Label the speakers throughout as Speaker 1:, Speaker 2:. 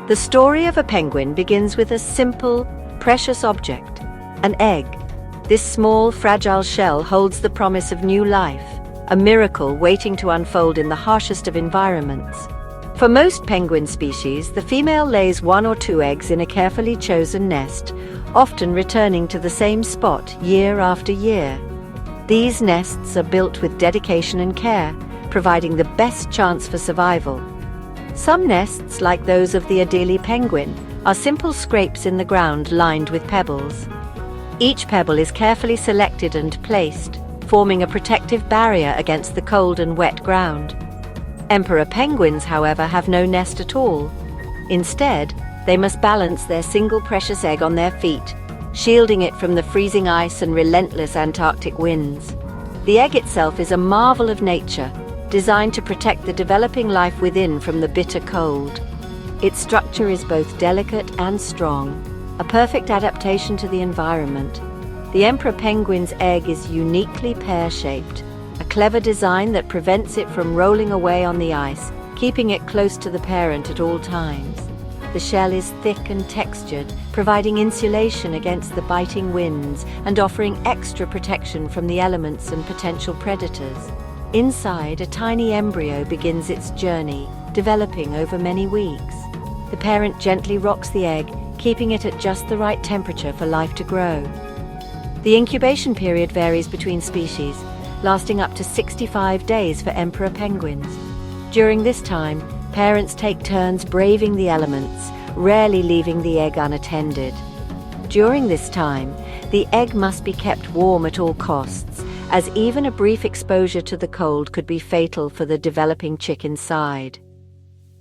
Speaker 1: The story of a penguin begins with a simple, precious object, an egg. This small, fragile shell holds the promise of new life, a miracle waiting to unfold in the harshest of environments. For most penguin species, the female lays 1 or 2 eggs in a carefully chosen nest, often returning to the same spot year after year. These nests are built with dedication and care, providing the best chance for survival. Some nests, like those of the Adelie penguin, are simple scrapes in the ground lined with pebbles. Each pebble is carefully selected and placed, forming a protective barrier against the cold and wet ground. Emperor penguins, however, have no nest at all. Instead, they must balance their single precious egg on their feet, shielding it from the freezing ice and relentless Antarctic winds. The egg itself is a marvel of nature, designed to protect the developing life within from the bitter cold. Its structure is both delicate and strong, a perfect adaptation to the environment. The emperor penguin's egg is uniquely pear-shaped, a clever design that prevents it from rolling away on the ice, keeping it close to the parent at all times. The shell is thick and textured, providing insulation against the biting winds and offering extra protection from the elements and potential predators. Inside, a tiny embryo begins its journey, developing over many weeks. The parent gently rocks the egg, keeping it at just the right temperature for life to grow. The incubation period varies between species, lasting up to 65 days for emperor penguins. During this time, parents take turns braving the elements, rarely leaving the egg unattended. During this time, the egg must be kept warm at all costs, as even a brief exposure to the cold could be fatal for the developing chick inside.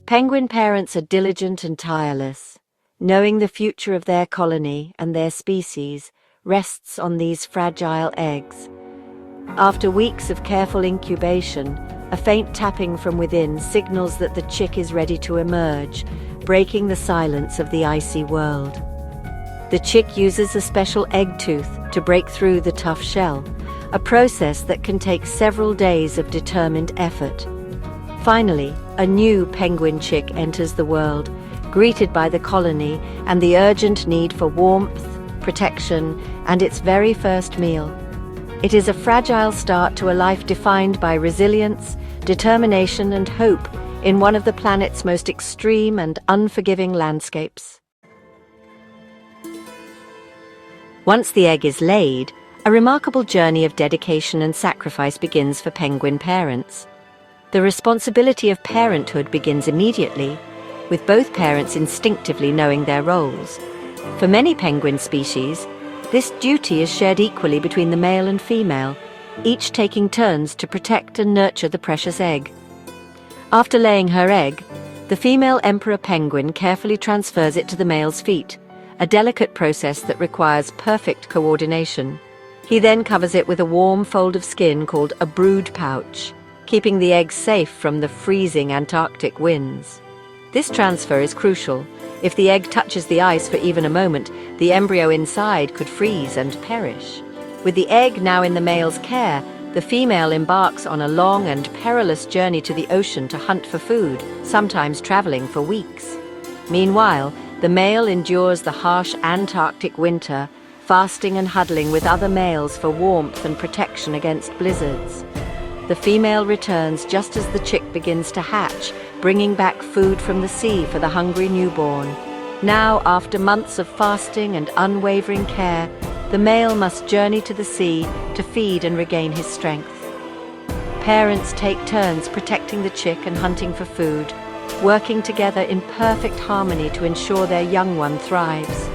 Speaker 1: Penguin parents are diligent and tireless, knowing the future of their colony and their species rests on these fragile eggs. After weeks of careful incubation, a faint tapping from within signals that the chick is ready to emerge, breaking the silence of the icy world. The chick uses a special egg tooth to break through the tough shell, a process that can take several days of determined effort. Finally, a new penguin chick enters the world, greeted by the colony and the urgent need for warmth, protection, and its very first meal. It is a fragile start to a life defined by resilience, determination, and hope in one of the planet's most extreme and unforgiving landscapes. Once the egg is laid, a remarkable journey of dedication and sacrifice begins for penguin parents. The responsibility of parenthood begins immediately, with both parents instinctively knowing their roles. For many penguin species, this duty is shared equally between the male and female, each taking turns to protect and nurture the precious egg. After laying her egg, the female emperor penguin carefully transfers it to the male's feet, a delicate process that requires perfect coordination. He then covers it with a warm fold of skin called a brood pouch, keeping the egg safe from the freezing Antarctic winds. This transfer is crucial. If the egg touches the ice for even a moment, the embryo inside could freeze and perish. With the egg now in the male's care, the female embarks on a long and perilous journey to the ocean to hunt for food, sometimes traveling for weeks. Meanwhile, the male endures the harsh Antarctic winter, fasting and huddling with other males for warmth and protection against blizzards. The female returns just as the chick begins to hatch, bringing back food from the sea for the hungry newborn. Now, after months of fasting and unwavering care, the male must journey to the sea to feed and regain his strength. Parents take turns protecting the chick and hunting for food, working together in perfect harmony to ensure their young one thrives.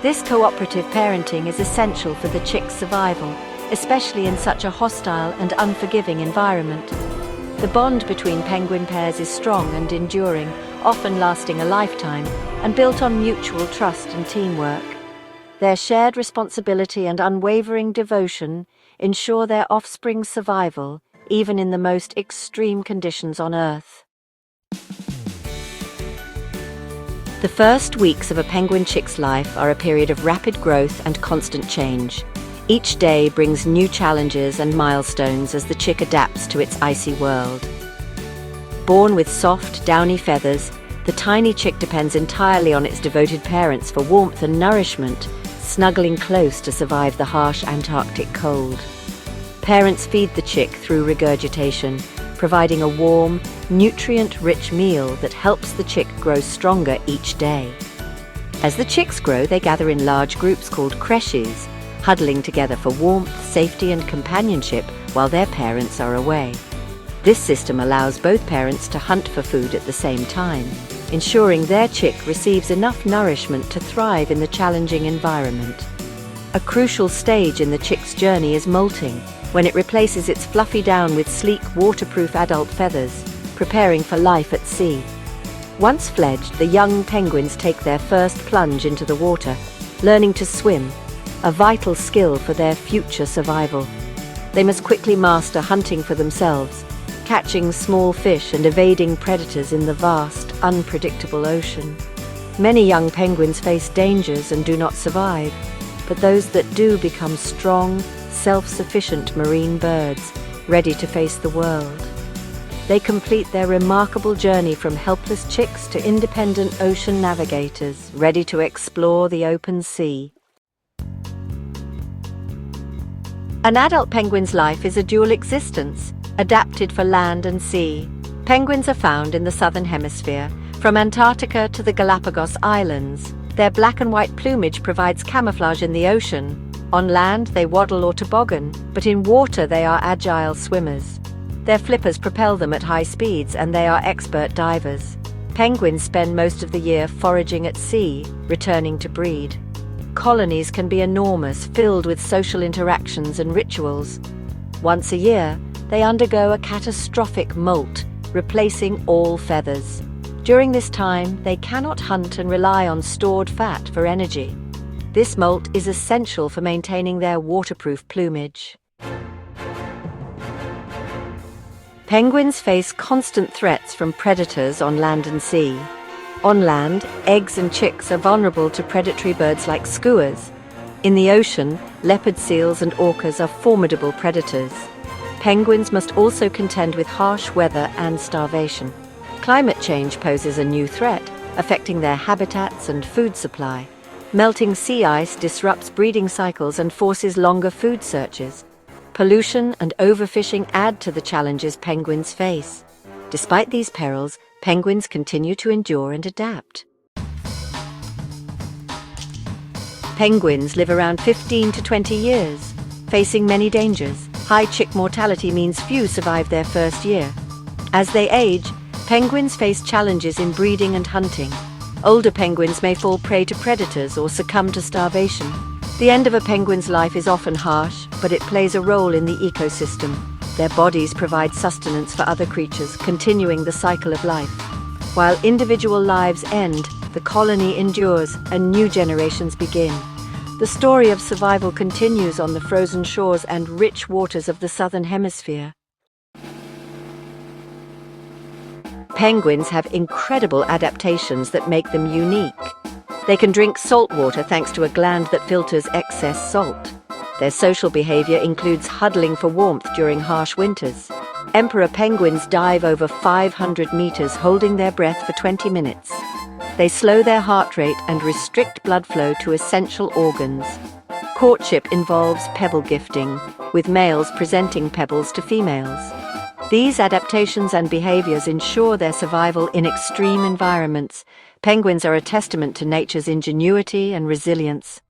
Speaker 1: This cooperative parenting is essential for the chick's survival, especially in such a hostile and unforgiving environment. The bond between penguin pairs is strong and enduring, often lasting a lifetime, and built on mutual trust and teamwork. Their shared responsibility and unwavering devotion ensure their offspring's survival, even in the most extreme conditions on Earth. The first weeks of a penguin chick's life are a period of rapid growth and constant change. Each day brings new challenges and milestones as the chick adapts to its icy world. Born with soft, downy feathers, The tiny chick depends entirely on its devoted parents for warmth and nourishment, snuggling close to survive the harsh Antarctic cold. Parents feed the chick through regurgitation, providing a warm, nutrient-rich meal that helps the chick grow stronger each day. As the chicks grow, they gather in large groups called creches, huddling together for warmth, safety and companionship while their parents are away. This system allows both parents to hunt for food at the same time, ensuring their chick receives enough nourishment to thrive in the challenging environment. A crucial stage in the chick's journey is molting, when it replaces its fluffy down with sleek, waterproof adult feathers, preparing for life at sea. Once fledged, the young penguins take their first plunge into the water, learning to swim, a vital skill for their future survival. They must quickly master hunting for themselves, catching small fish and evading predators in the vast, unpredictable ocean. Many young penguins face dangers and do not survive, but those that do become strong, self-sufficient marine birds, ready to face the world. They complete their remarkable journey from helpless chicks to independent ocean navigators, ready to explore the open sea. An adult penguin's life is a dual existence, adapted for land and sea. Penguins are found in the southern hemisphere, from Antarctica to the Galapagos Islands. Their black and white plumage provides camouflage in the ocean. On land, they waddle or toboggan, but in water they are agile swimmers. Their flippers propel them at high speeds, and they are expert divers. Penguins spend most of the year foraging at sea, returning to breed. Colonies can be enormous, filled with social interactions and rituals. Once a year, they undergo a catastrophic molt, replacing all feathers. During this time, they cannot hunt and rely on stored fat for energy. This molt is essential for maintaining their waterproof plumage. Penguins face constant threats from predators on land and sea. On land, eggs and chicks are vulnerable to predatory birds like skuas. In the ocean, leopard seals and orcas are formidable predators. Penguins must also contend with harsh weather and starvation. Climate change poses a new threat, affecting their habitats and food supply. Melting sea ice disrupts breeding cycles and forces longer food searches. Pollution and overfishing add to the challenges penguins face. Despite these perils, penguins continue to endure and adapt. Penguins live around 15 to 20 years, facing many dangers. High chick mortality means few survive their first year. As they age, penguins face challenges in breeding and hunting. Older penguins may fall prey to predators or succumb to starvation. The end of a penguin's life is often harsh, but it plays a role in the ecosystem. Their bodies provide sustenance for other creatures, continuing the cycle of life. While individual lives end, the colony endures and new generations begin. The story of survival continues on the frozen shores and rich waters of the southern hemisphere. Penguins have incredible adaptations that make them unique. They can drink salt water thanks to a gland that filters excess salt. Their social behavior includes huddling for warmth during harsh winters. Emperor penguins dive over 500 meters, holding their breath for 20 minutes. They slow their heart rate and restrict blood flow to essential organs. Courtship involves pebble gifting, with males presenting pebbles to females. These adaptations and behaviors ensure their survival in extreme environments. Penguins are a testament to nature's ingenuity and resilience.